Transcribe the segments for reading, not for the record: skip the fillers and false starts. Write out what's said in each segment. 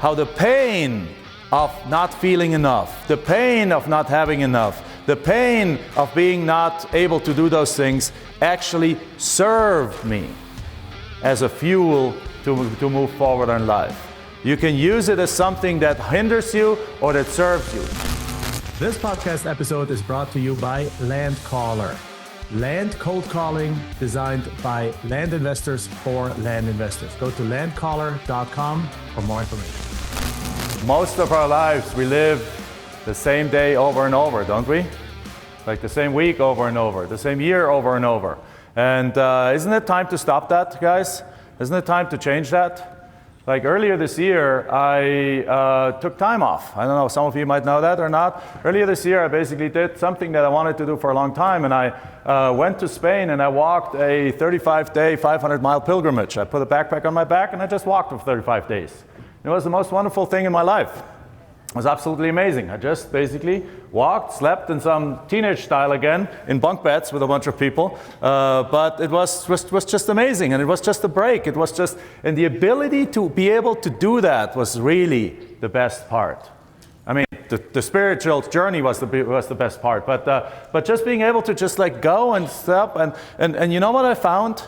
how the pain of not feeling enough, the pain of not having enough, the pain of being not able to do those things actually served me as a fuel to move forward in life. You can use it as something that hinders you or that serves you. This podcast episode is brought to you by Land Caller. Land cold calling designed by land investors for land investors. Go to landcaller.com for more information. Most of our lives we live the same day over and over, don't we? Like the same week over and over, the same year over and over. And isn't it time to stop that, guys? Isn't it time to change that? Like earlier this year, I took time off. I don't know, some of you might know that or not. Earlier this year, I basically did something that I wanted to do for a long time, and I went to Spain and I walked a 35-day, 500-mile pilgrimage. I put a backpack on my back and I just walked for 35 days. It was the most wonderful thing in my life. It was absolutely amazing. I just basically walked, slept in some teenage style again, in bunk beds with a bunch of people. But it was just amazing, and it was just a break. It was just, and the ability to be able to do that was really the best part. I mean, the spiritual journey was the best part, but just being able to just like go and stop, and you know what I found?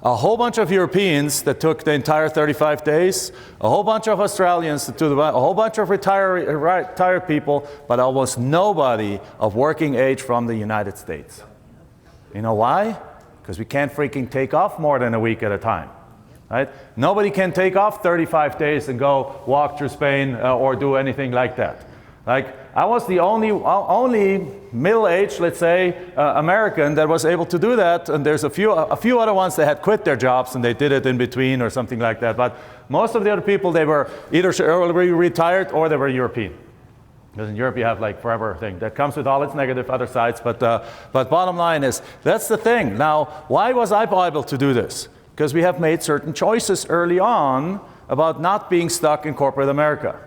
A whole bunch of Europeans that took the entire 35 days, a whole bunch of Australians that took a whole bunch of retired people, but almost nobody of working age from the United States. You know why? Because we can't freaking take off more than a week at a time. Right? Nobody can take off 35 days and go walk through Spain or do anything like that. Like, I was the only middle-aged, let's say, American that was able to do that, and there's a few other ones that had quit their jobs and they did it in between or something like that. But most of the other people, they were either early retired or they were European. Because in Europe you have like forever thing that comes with all its negative other sides. But bottom line is, that's the thing. Now, why was I able to do this? Because we have made certain choices early on about not being stuck in corporate America.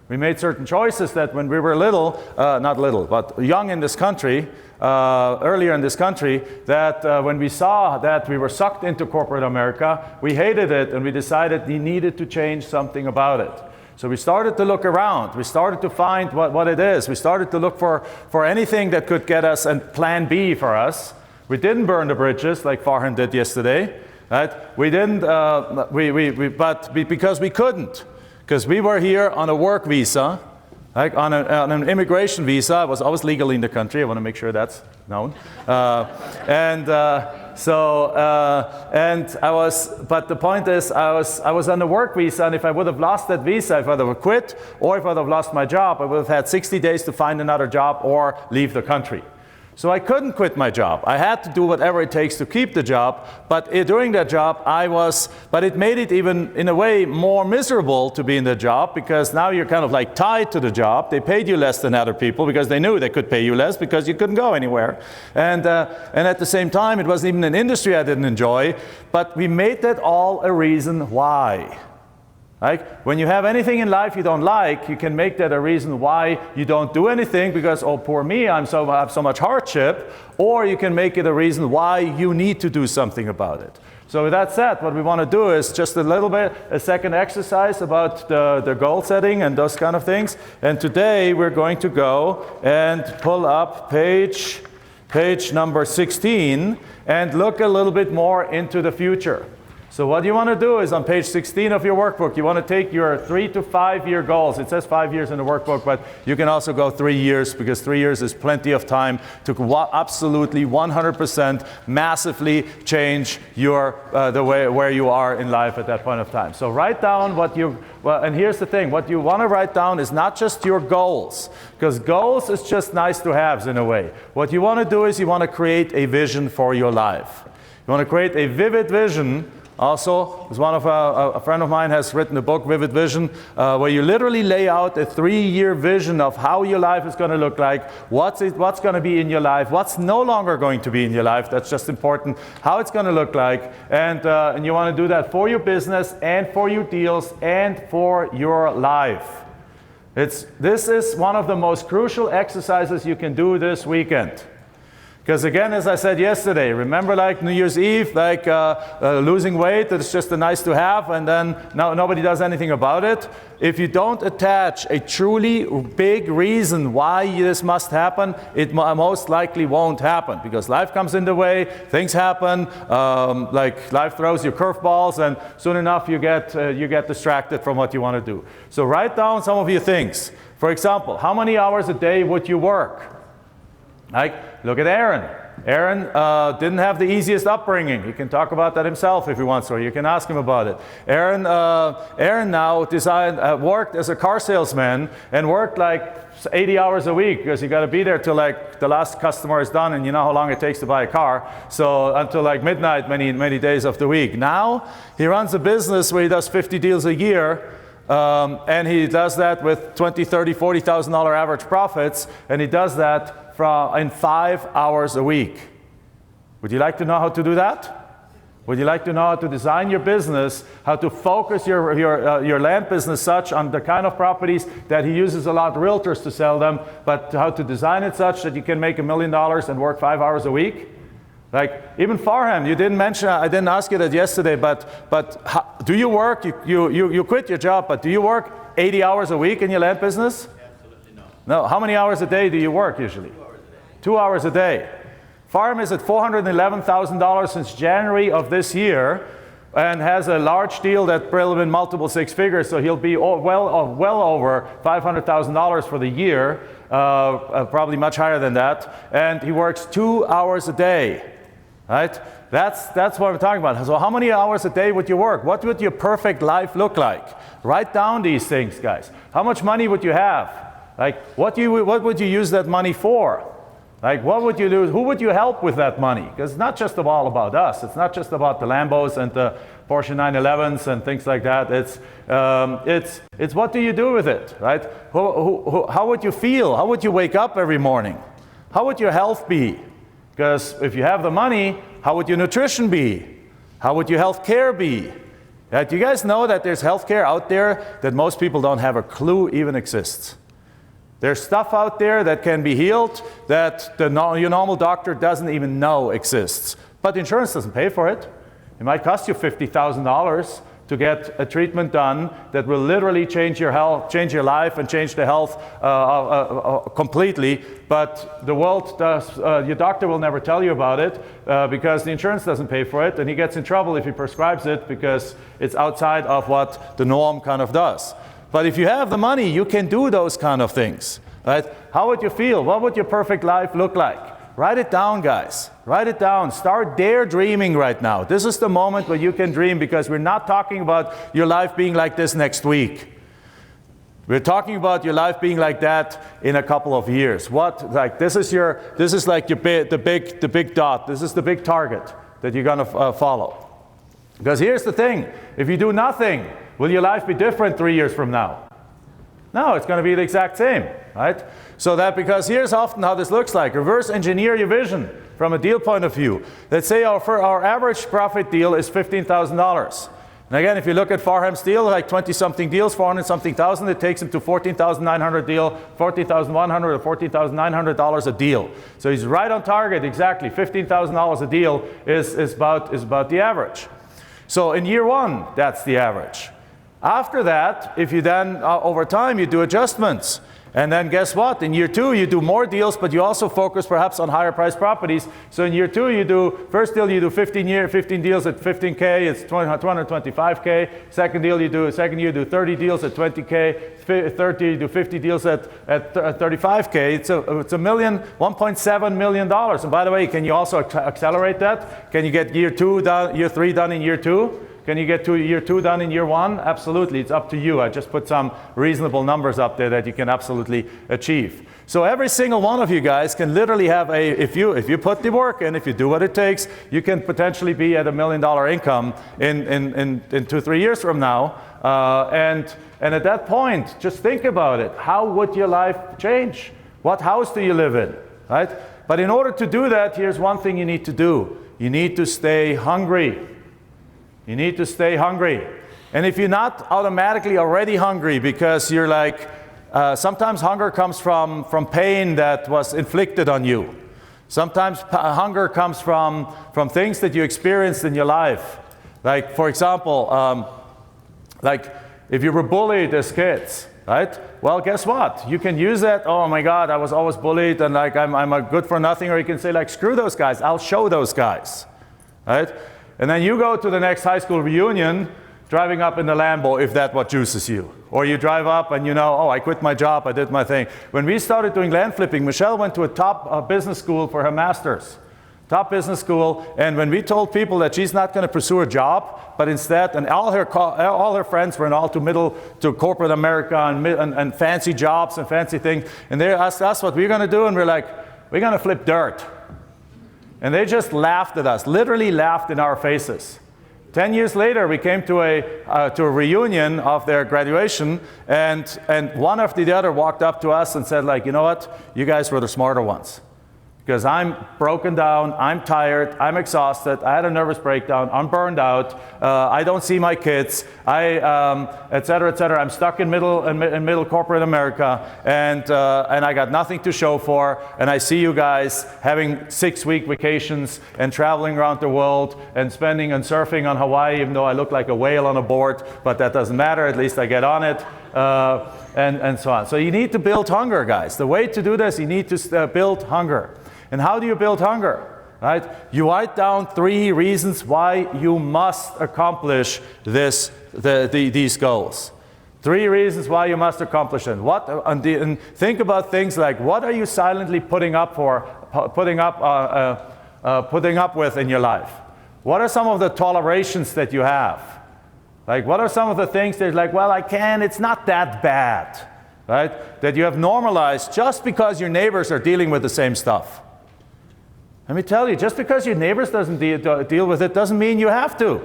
We made certain choices that when we were not little, but young in this country, earlier in this country, that when we saw that we were sucked into corporate America, we hated it and we decided we needed to change something about it. So we started to look around. We started to find what it is. We started to look for anything that could get us and plan B for us. We didn't burn the bridges like Farhan did yesterday. Right? We didn't, but because we couldn't. Because we were here on a work visa, like on an immigration visa. I was legally in the country. I want to make sure that's known. But the point is, I was on a work visa, and if I would have lost that visa, if I would have quit, or if I would have lost my job, I would have had 60 days to find another job or leave the country. So I couldn't quit my job. I had to do whatever it takes to keep the job, but during that job but it made it even in a way more miserable to be in the job, because now you're kind of like tied to the job. They paid you less than other people because they knew they could pay you less because you couldn't go anywhere. And at the same time, it wasn't even an industry I didn't enjoy, but we made that all a reason why. Like, when you have anything in life you don't like, you can make that a reason why you don't do anything because, oh, poor me, I have so much hardship. Or you can make it a reason why you need to do something about it. So with that said, what we want to do is just a second exercise about the goal setting and those kind of things. And today we're going to go and pull up page number 16 and look a little bit more into the future. So what you want to do is on page 16 of your workbook, you want to take your 3 to 5 year goals. It says 5 years in the workbook, but you can also go 3 years, because 3 years is plenty of time to absolutely 100% massively change the way where you are in life at that point of time. So write down and here's the thing, what you want to write down is not just your goals, because goals is just nice to haves in a way. What you want to do is you want to create a vision for your life. You want to create a vivid vision. Also, a friend of mine has written a book, Vivid Vision, where you literally lay out a 3-year vision of how your life is going to look like, what's going to be in your life, what's no longer going to be in your life. That's just important, how it's going to look like. And you want to do that for your business and for your deals and for your life. This is one of the most crucial exercises you can do this weekend. Because again, as I said yesterday, remember like New Year's Eve, like losing weight, it's just a nice to have, and then nobody does anything about it. If you don't attach a truly big reason why this must happen, it most likely won't happen, because life comes in the way, things happen, like life throws you curveballs, and soon enough you get distracted from what you want to do. So write down some of your things. For example, how many hours a day would you work? Like, look at Aaron. Aaron didn't have the easiest upbringing. He can talk about that himself if he wants to, or you can ask him about it. Aaron now worked as a car salesman and worked like 80 hours a week, because you got to be there till like the last customer is done, and you know how long it takes to buy a car. So until like midnight many days of the week. Now he runs a business where he does 50 deals a year. And he does that with $20,000, $30,000, $40,000 average profits, and he does that in 5 hours a week. Would you like to know how to do that? Would you like to know how to design your business, how to focus your land business such on the kind of properties that he uses a lot of realtors to sell them, but how to design it such that you can make $1 million and work 5 hours a week? Like, even Farham, you didn't mention, I didn't ask you that yesterday, but do you work, you quit your job, but do you work 80 hours a week in your land business? Absolutely no. No. How many hours a day do you work usually? 2 hours a day. Farham is at $411,000 since January of this year, and has a large deal that will be in multiple six figures, so he'll be well over $500,000 for the year, probably much higher than that, and he works 2 hours a day. Right? That's what we're talking about. So how many hours a day would you work? What would your perfect life look like? Write down these things, guys. How much money would you have? Like, what would you use that money for? Like, what would you do? Who would you help with that money? Because it's not just all about us. It's not just about the Lambos and the Porsche 911s and things like that. It's what do you do with it, right? How would you feel? How would you wake up every morning? How would your health be? Because if you have the money, how would your nutrition be? How would your health care be? Do you guys know that there's health care out there that most people don't have a clue even exists? There's stuff out there that can be healed that your normal doctor doesn't even know exists. But insurance doesn't pay for it. It might cost you $50,000 to get a treatment done that will literally change your health, change your life, and change the health completely. But the world does, your doctor will never tell you about it because the insurance doesn't pay for it, and he gets in trouble if he prescribes it because it's outside of what the norm kind of does. But if you have the money, you can do those kind of things, right? How would you feel? What would your perfect life look like? Write it down, guys. Write it down. Start daydreaming right now. This is the moment where you can dream, because we're not talking about your life being like this next week. We're talking about your life being like that in a couple of years. This is like the big dot. This is the big target that you're gonna follow. Because here's the thing: if you do nothing, will your life be different 3 years from now? No, it's going to be the exact same, right? So because here's often how this looks like. Reverse engineer your vision from a deal point of view. Let's say our average profit deal is $15,000. And again, if you look at Farham's deal, like 20-something deals, 400-something thousand, it takes him to $14,900 deal, $14,100 or $14,900 a deal. So he's right on target, exactly. $15,000 a deal is about the average. So in year one, that's the average. After that, if you then, over time, you do adjustments. And then guess what? In year two, you do more deals, but you also focus perhaps on higher priced properties. So in year two, first deal you do 15 deals at 15K, it's 225K. Second year you do 30 deals at 20K. Third year you do 50 deals at 35K. It's $1.7 million. And by the way, can you also accelerate that? Can you get year three done in year two? Can you get to year two done in year one? Absolutely, it's up to you. I just put some reasonable numbers up there that you can absolutely achieve. So every single one of you guys can literally have if you put the work in, if you do what it takes, you can potentially be at $1 million income in 2-3 years from now. And at that point, just think about it. How would your life change? What house do you live in, right? But in order to do that, here's one thing you need to do. You need to stay hungry. You need to stay hungry. And if you're not automatically already hungry because you're like, sometimes hunger comes from pain that was inflicted on you. Sometimes hunger comes from things that you experienced in your life. Like, for example, like if you were bullied as kids, right? Well, guess what? You can use that, oh my God, I was always bullied and like I'm a good for nothing, or you can say like, screw those guys, I'll show those guys, right? And then you go to the next high school reunion, driving up in the Lambo, if that's what juices you. Or you drive up and you know, oh, I quit my job, I did my thing. When we started doing land flipping, Michelle went to a top business school for her master's. Top business school, and when we told people that she's not going to pursue a job, but instead, and all her friends were all to corporate America and fancy jobs and fancy things, and they asked us what we're going to do, and we're like, we're going to flip dirt. And they just laughed at us, literally laughed in our faces. 10 years later, we came to a reunion of their graduation, and one after the other walked up to us and said, like, you know what, you guys were the smarter ones. Because I'm broken down, I'm tired, I'm exhausted, I had a nervous breakdown, I'm burned out, I don't see my kids, et cetera, et cetera. I'm stuck in middle corporate America, and I got nothing to show for, and I see you guys having 6-week vacations and traveling around the world and spending and surfing on Hawaii, even though I look like a whale on a board, but that doesn't matter, at least I get on it. And so on. So you need to build hunger, guys. The way to do this, you need to build hunger. And how do you build hunger? Right? You write down 3 reasons why you must accomplish these goals. 3 reasons why you must accomplish them. And think about things like, what are you silently putting up with in your life? What are some of the tolerations that you have? Like, what are some of the things that like, well, I can, it's not that bad, right? That you have normalized just because your neighbors are dealing with the same stuff. Let me tell you, just because your neighbors doesn't deal with it doesn't mean you have to,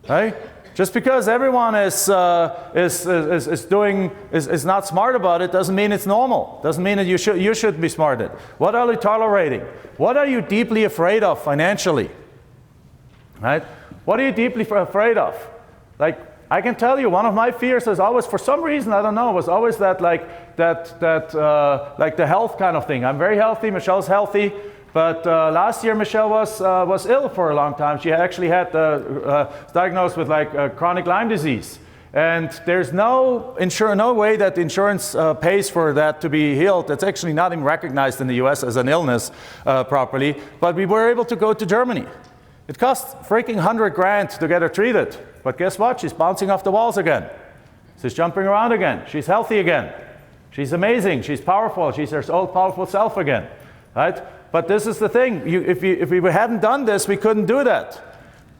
right? Just because everyone is not smart about it doesn't mean it's normal. Doesn't mean that you should be smart at it. What are you tolerating? What are you deeply afraid of financially? Right? What are you deeply afraid of? Like, I can tell you, one of my fears is always, for some reason, I don't know, was always that like the health kind of thing. I'm very healthy. Michelle's healthy. But last year, Michelle was ill for a long time. She actually had diagnosed with like chronic Lyme disease, and there's no way that insurance pays for that to be healed. It's actually not even recognized in the U.S. as an illness properly. But we were able to go to Germany. It cost freaking $100,000 to get her treated. But guess what? She's bouncing off the walls again. She's jumping around again. She's healthy again. She's amazing. She's powerful. She's her old powerful self again, right? But this is the thing. If we hadn't done this, we couldn't do that.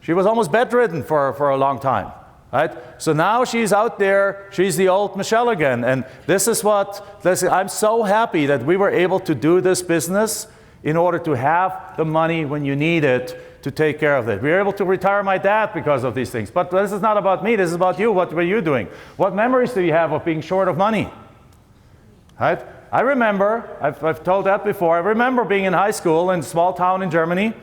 She was almost bedridden for a long time, right? So now she's out there. She's the old Michelle again. And I'm so happy that we were able to do this business in order to have the money when you need it to take care of it. We were able to retire my dad because of these things. But this is not about me. This is about you. What were you doing? What memories do you have of being short of money? Right? I remember, I've told that before, I remember being in high school in a small town in Germany,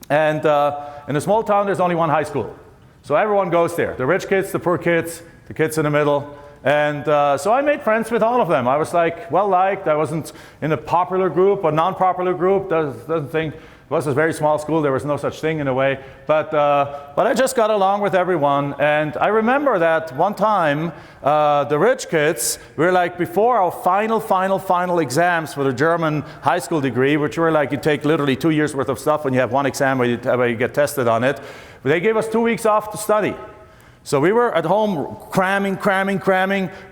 and in a small town there's only one high school. So everyone goes there, the rich kids, the poor kids, the kids in the middle, and so I made friends with all of them. I was like well-liked. I wasn't in a popular group, a non-popular group, doesn't think. It was a very small school, there was no such thing in a way, but I just got along with everyone. And I remember that one time, the rich kids were like, before our final exams for the German high school degree, which were like, you take literally 2 years worth of stuff when you have one exam where you get tested on it, they gave us 2 weeks off to study. So we were at home cramming,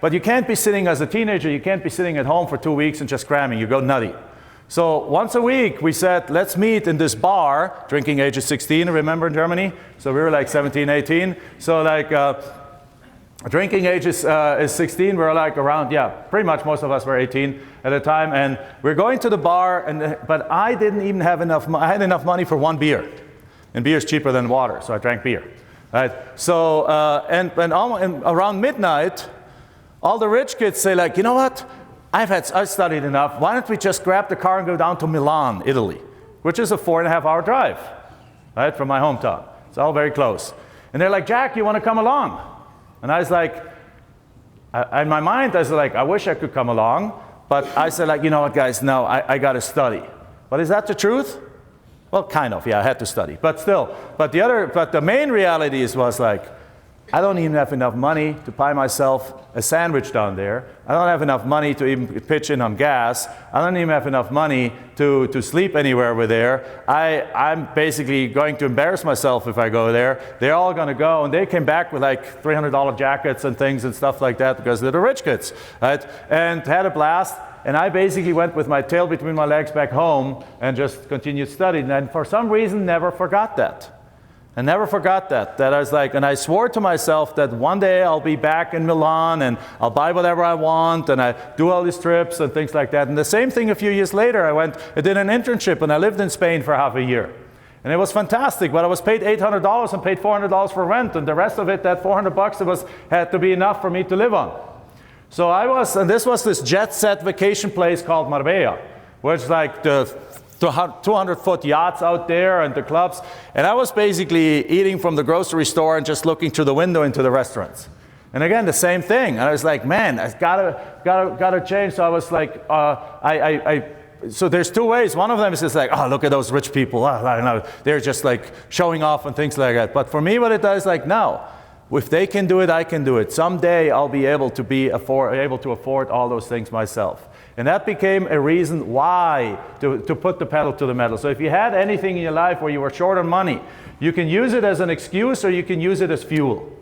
but you can't be sitting as a teenager, you can't be sitting at home for 2 weeks and just cramming, you go nutty. So once a week we said, let's meet in this bar. Drinking age is 16, remember, in Germany? So we were like 17, 18. So like drinking age is 16. We were like around, yeah, pretty much most of us were 18 at the time. And we're going to the bar, but I didn't even have enough. I had enough money for 1 beer. And beer is cheaper than water, so I drank beer. Right? So and around midnight, all the rich kids say like, you know what? I've studied enough. Why don't we just grab the car and go down to Milan, Italy, which is a 4.5-hour drive, right, from my hometown. It's all very close. And they're like, Jack, you want to come along? And I was like, in my mind, I was like, I wish I could come along, But I said, like, you know what, guys, no, I got to study. But is that the truth? Well, kind of, yeah, I had to study. But still, but the main reality was like, I don't even have enough money to buy myself a sandwich down there. I don't have enough money to even pitch in on gas. I don't even have enough money to sleep anywhere over there. I'm basically going to embarrass myself if I go there. They're all going to go, and they came back with like $300 jackets and things and stuff like that because they're the rich kids, right? And had a blast. And I basically went with my tail between my legs back home and just continued studying. And for some reason, never forgot that. I never forgot that I was like, and I swore to myself that one day I'll be back in Milan and I'll buy whatever I want and I do all these trips and things like that. And the same thing a few years later, I did an internship and I lived in Spain for half a year. And it was fantastic, but I was paid $800 and paid $400 for rent, and the rest of it, that $400 had to be enough for me to live on. So and this was this jet set vacation place called Marbella, which is like the 200-foot yachts out there and the clubs. And I was basically eating from the grocery store and just looking through the window into the restaurants. And again, the same thing. And I was like, man, I gotta change. So I was like, so there's two ways. One of them is just like, oh, look at those rich people. They're just like showing off and things like that. But for me, what it does is like, no. If they can do it, I can do it. Someday I'll be able to afford all those things myself. And that became a reason why to put the pedal to the metal. So if you had anything in your life where you were short on money, you can use it as an excuse or you can use it as fuel.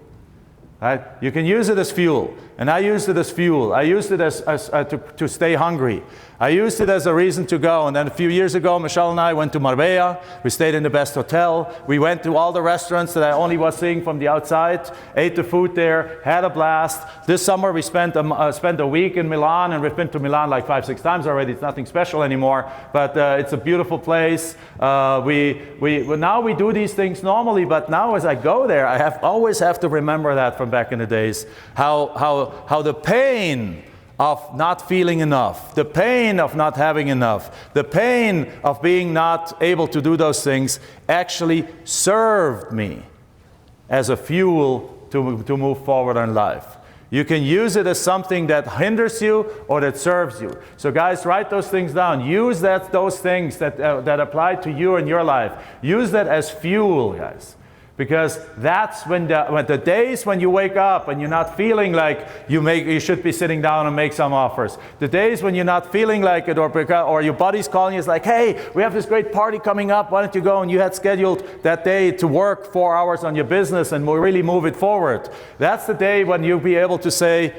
Right? You can use it as fuel. And I used it as fuel. I used it as to stay hungry. I used it as a reason to go. And then a few years ago, Michelle and I went to Marbella. We stayed in the best hotel. We went to all the restaurants that I only was seeing from the outside, ate the food there, had a blast. This summer we spent a week in Milan, and we've been to Milan like 5-6 times already. It's nothing special anymore, but it's a beautiful place. Now we do these things normally, but now as I go there, I always have to remember that from back in the days, how the pain of not feeling enough, the pain of not having enough, the pain of being not able to do those things actually served me as a fuel to move forward in life. You can use it as something that hinders you or that serves you. So guys, write those things down. Use those things that apply to you in your life. Use that as fuel, guys. Because that's when the days when you wake up and you're not feeling like you should be sitting down and make some offers. The days when you're not feeling like it, or your buddy's calling you, it's like, hey, we have this great party coming up, why don't you go? And you had scheduled that day to work 4 hours on your business and really move it forward. That's the day when you'll be able to say,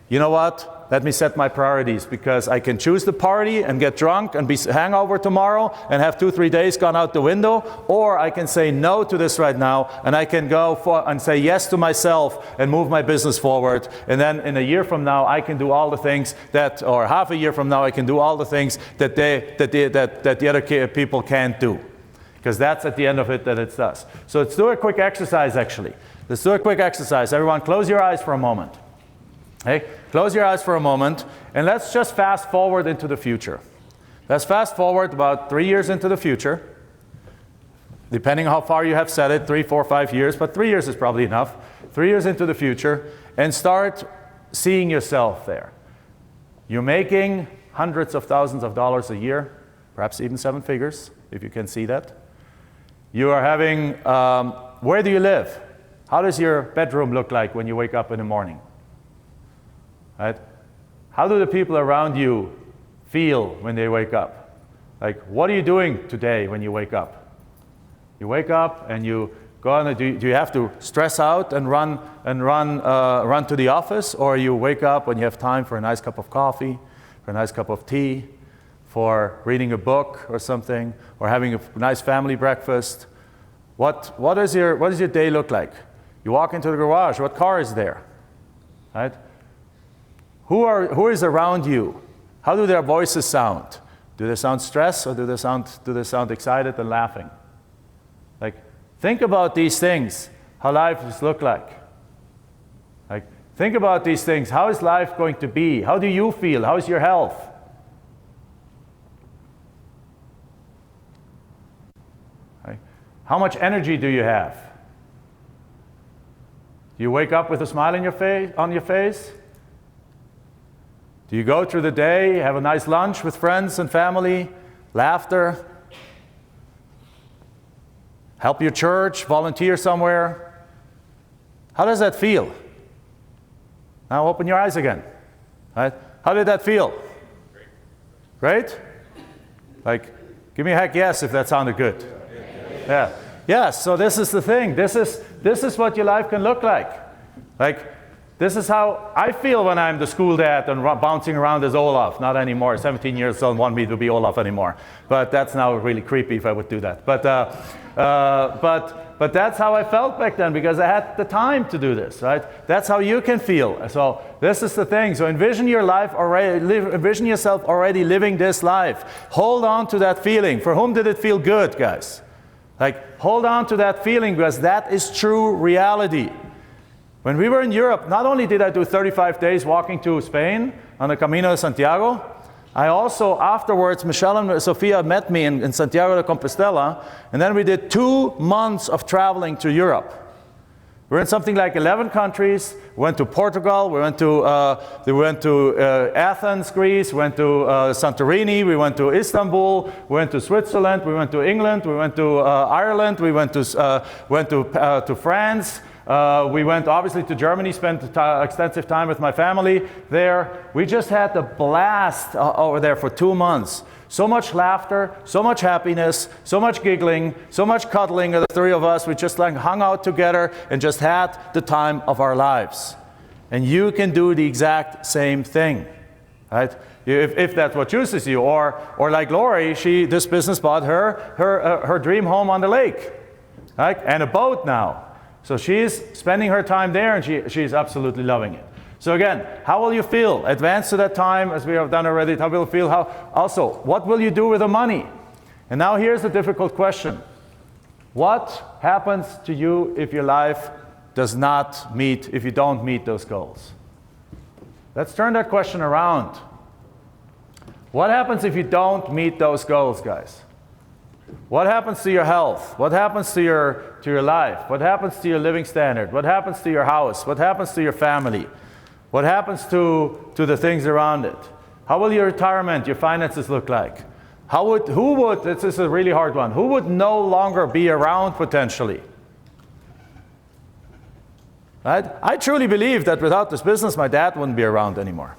you know what? Let me set my priorities, because I can choose the party and get drunk and be hangover tomorrow and have 2-3 days gone out the window, or I can say no to this right now and I can go and say yes to myself and move my business forward. And then in a year from now, I can do all the things or half a year from now, I can do all the things that the other people can't do, because that's at the end of it that it does. So let's do a quick exercise. Actually, let's do a quick exercise. Everyone, close your eyes for a moment. Hey, close your eyes for a moment, and let's just fast forward into the future. Let's fast forward about 3 years into the future, depending on how far you have set it, 3, 4, 5 years, but 3 years is probably enough. 3 years into the future, and start seeing yourself there. You're making hundreds of thousands of dollars a year, perhaps even 7 figures, if you can see that. You are having, where do you live? How does your bedroom look like when you wake up in the morning? Right? How do the people around you feel when they wake up? Like, what are you doing today when you wake up? You wake up and you go on. Do you have to stress out and run to the office, or you wake up when you have time for a nice cup of coffee, for a nice cup of tea, for reading a book or something, or having a nice family breakfast? What does your day look like? You walk into the garage. What car is there? Right? Who is around you? How do their voices sound? Do they sound stressed, or do they sound excited and laughing? Like, think about these things, how life look like. Like, think about these things. How is life going to be? How do you feel? How is your health? Like, how much energy do you have? Do you wake up with a smile on your face? Do you go through the day, have a nice lunch with friends and family, laughter, help your church, volunteer somewhere? How does that feel? Now open your eyes again. Right? How did that feel? Great? Like, give me a heck yes if that sounded good. Yeah. Yes, so this is the thing. This is what your life can look like. Like, this is how I feel when I'm the school dad and bouncing around as Olaf. Not anymore. 17 years don't want me to be Olaf anymore. But that's now really creepy if I would do that. But that's how I felt back then, because I had the time to do this, right? That's how you can feel. So this is the thing. So envision your life already. Envision yourself already living this life. Hold on to that feeling. For whom did it feel good, guys? Like, hold on to that feeling, because that is true reality. When we were in Europe, not only did I do 35 days walking to Spain on the Camino de Santiago, I also, afterwards, Michelle and Sophia met me in Santiago de Compostela, and then we did 2 months of traveling to Europe. We were in something like 11 countries. We went to Portugal, we went to Athens, Greece, we went to Santorini, we went to Istanbul, we went to Switzerland, we went to England, we went to Ireland, we went to France. We went obviously to Germany, spent extensive time with my family there. We just had the blast over there for 2 months. So much laughter, so much happiness, so much giggling, so much cuddling of the 3 of us. We just like hung out together and just had the time of our lives. And you can do the exact same thing, right? If that's what chooses you, or like Lori, this business bought her dream home on the lake, right? And a boat now. So she's spending her time there, and she's absolutely loving it. So again, how will you feel? Advance to that time, as we have done already. How will you feel? Also, what will you do with the money? And now here's the difficult question. What happens to you if your life if you don't meet those goals? Let's turn that question around. What happens if you don't meet those goals, guys? What happens to your health? What happens to your life? What happens to your living standard? What happens to your house? What happens to your family? What happens to the things around it? How will your retirement, your finances look like? This is a really hard one. Who would no longer be around potentially? Right? I truly believe that without this business, my dad wouldn't be around anymore.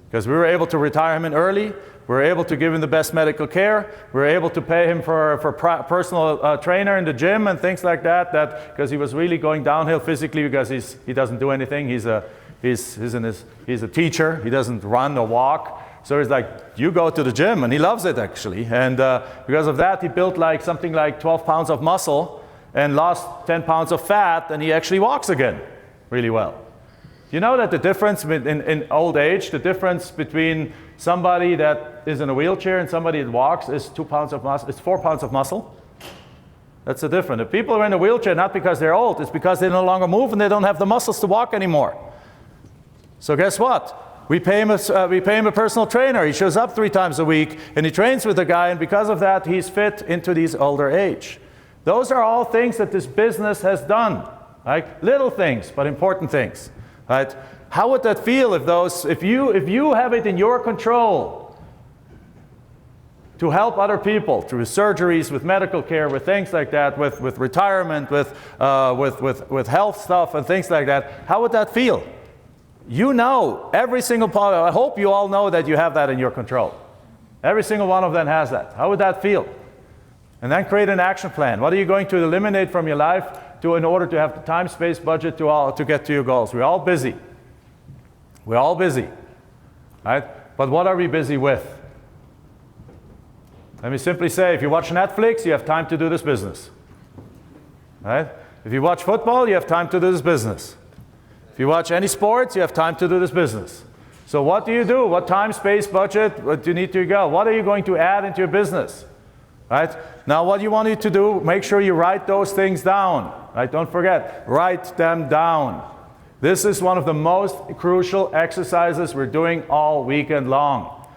Because we were able to retire him in early. We were able to give him the best medical care. We were able to pay him for personal trainer in the gym and things like that. Because he was really going downhill physically, because he doesn't do anything. He's a teacher. He doesn't run or walk. So he's like, you go to the gym, and he loves it actually. And because of that, he built something like 12 pounds of muscle and lost 10 pounds of fat, and he actually walks again really well. You know that the difference in old age, the difference between somebody that is in a wheelchair and somebody that walks is 2 pounds of muscle. It's 4 pounds of muscle. That's the difference. If people are in a wheelchair, not because they're old, it's because they no longer move and they don't have the muscles to walk anymore. So guess what? We pay him a personal trainer. He shows up 3 times a week and he trains with the guy, and because of that, he's fit into his older age. Those are all things that this business has done. Like little things, but important things. Right? How would that feel if you have it in your control to help other people through surgeries, with medical care, with things like that, with retirement, with health stuff and things like that? How would that feel? You know, every single part. I hope you all know that you have that in your control. Every single one of them has that. How would that feel? And then create an action plan. What are you going to eliminate from your life in order to have the time, space, budget to get to your goals? We're all busy. We're all busy, right? But what are we busy with? Let me simply say, if you watch Netflix, you have time to do this business, right? If you watch football, you have time to do this business. If you watch any sports, you have time to do this business. So what do you do? What time, space, budget, what do you need to go? What are you going to add into your business? Right? Now what you want you to do, make sure you write those things down. Right? Don't forget, write them down. This is one of the most crucial exercises we're doing all weekend long.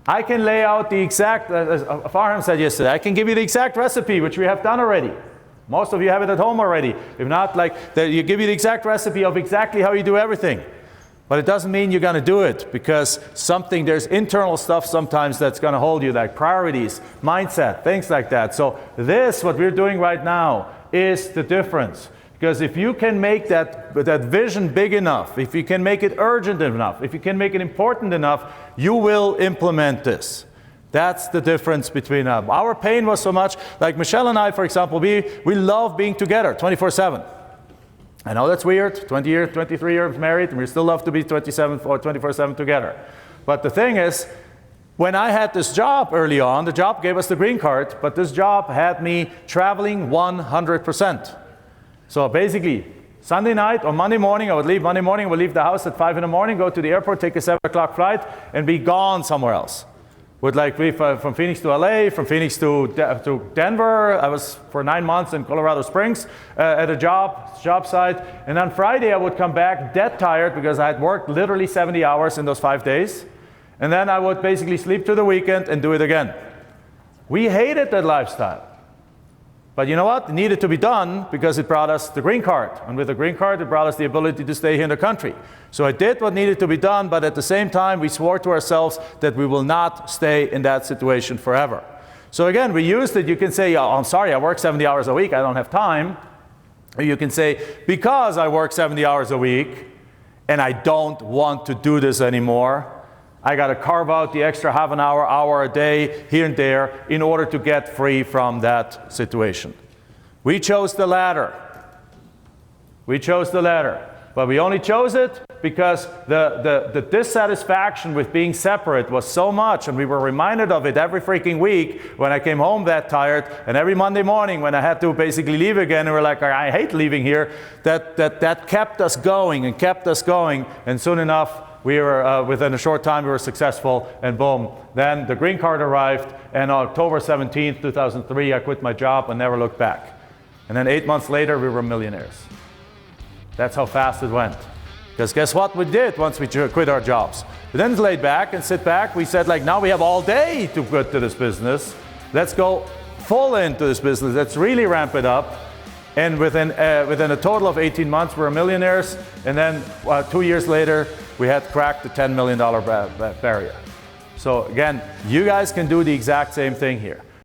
I can lay out the exact, as Farham said yesterday, I can give you the exact recipe, which we have done already. Most of you have it at home already. If not, you give you the exact recipe of exactly how you do everything. But it doesn't mean you're going to do it, because there's internal stuff sometimes that's going to hold you, like priorities, mindset, things like that. So what we're doing right now is the difference. Because if you can make that vision big enough, if you can make it urgent enough, if you can make it important enough, you will implement this. That's the difference between our pain was so much, like Michelle and I, for example, we love being together 24/7. I know that's weird, 20 years, 23 years married, and we still love to be 27 or 24/7 together. But the thing is, when I had this job early on, the job gave us the green card, but this job had me traveling 100%. So basically, Sunday night or Monday morning, I would leave the house at 5 in the morning, go to the airport, take a 7 o'clock flight, and be gone somewhere else. Would like leave from Phoenix to LA, from Phoenix to Denver. I was for 9 months in Colorado Springs at a job site. And on Friday I would come back dead tired because I had worked literally 70 hours in those 5 days. And then I would basically sleep through the weekend and do it again. We hated that lifestyle. But you know what? It needed to be done because it brought us the green card. And with the green card, it brought us the ability to stay here in the country. So I did what needed to be done, but at the same time, we swore to ourselves that we will not stay in that situation forever. So again, we used it. You can say, oh, I'm sorry, I work 70 hours a week, I don't have time. Or you can say, because I work 70 hours a week, and I don't want to do this anymore, I got to carve out the extra half an hour, hour a day, here and there, in order to get free from that situation. We chose the latter. We chose the latter. But we only chose it because the dissatisfaction with being separate was so much, and we were reminded of it every freaking week when I came home that tired, and every Monday morning when I had to basically leave again, and we're like, I hate leaving here, that kept us going and kept us going, and soon enough, we were, within a short time, we were successful, and boom. Then the green card arrived, and on October 17th, 2003, I quit my job and never looked back. And then 8 months later, we were millionaires. That's how fast it went. Because guess what we did once we quit our jobs? We didn't lay back and sit back. We said, like, now we have all day to put to this business. Let's go full into this business. Let's really ramp it up. And within a total of 18 months, we were millionaires. And then 2 years later, we had cracked the $10 million barrier. So again, you guys can do the exact same thing here.